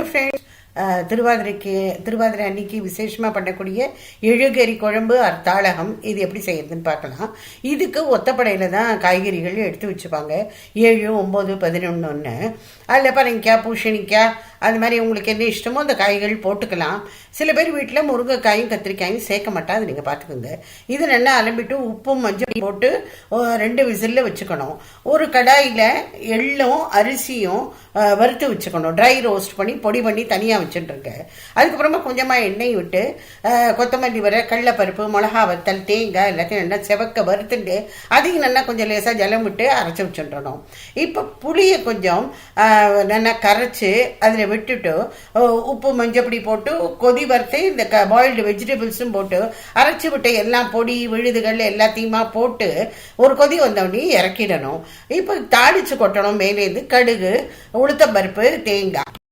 Friends, Thiruvathirai அன்னைக்கு விசேஷமாக பண்ணக்கூடிய எழுகறி குழம்பு அர்த்தாளகம் இது எப்படி செய்யறதுன்னு பார்க்கலாம். இதுக்கு ஒத்தப்படையில் தான் காய்கறிகள் எடுத்து வச்சுப்பாங்க. 7, 9, 11 அதில் பரங்கிக்காய், பூசணிக்காய், அது மாதிரி உங்களுக்கு என்ன இஷ்டமோ அந்த காய்கள் போட்டுக்கலாம். சில பேர் வீட்டில் முருங்கைக்காயும் கத்திரிக்காயும் சேர்க்க மாட்டா, அது நீங்கள் பார்த்துக்கோங்க. இது நல்லா அலம்பிட்டு உப்பும் மஞ்சள் போட்டு 2 விசிலில் வச்சுக்கணும். ஒரு கடாயில் எள்ளும் அரிசியும் வறுத்து வச்சுக்கணும். ட்ரை ரோஸ்ட் பண்ணி பொடி பண்ணி தனியாக வச்சுட்டுருங்க. அதுக்கப்புறமா கொஞ்சமாக எண்ணெய் விட்டு கொத்தமல்லி வர கடலைப்பருப்பு, மிளகா வத்தல், தேங்காய் எல்லாத்தையும் நல்லா செவக்க வறுத்துட்டு அதையும் நல்லா கொஞ்சம் லேசாக ஜலம் விட்டு அரைச்சி வச்சுட்டுறணும். இப்போ புளியை கொஞ்சம் நல்லா கரைச்சி அதில் விட்டுட்டு உப்பு மஞ்சப்பொடி போட்டு கொதி வறுத்து இந்த பாயில்டு வெஜிடபிள்ஸும் போட்டு அரைச்சி விட்டு எல்லாம் பொடி விழுதுகள் எல்லாத்தையுமா போட்டு ஒரு கொதி வந்தோடனே இறக்கிடணும். இப்போ தாளிச்சு கொட்டணும். மேலேருந்து கடுகு, உளுத்தம்பருப்பு, தேங்காய்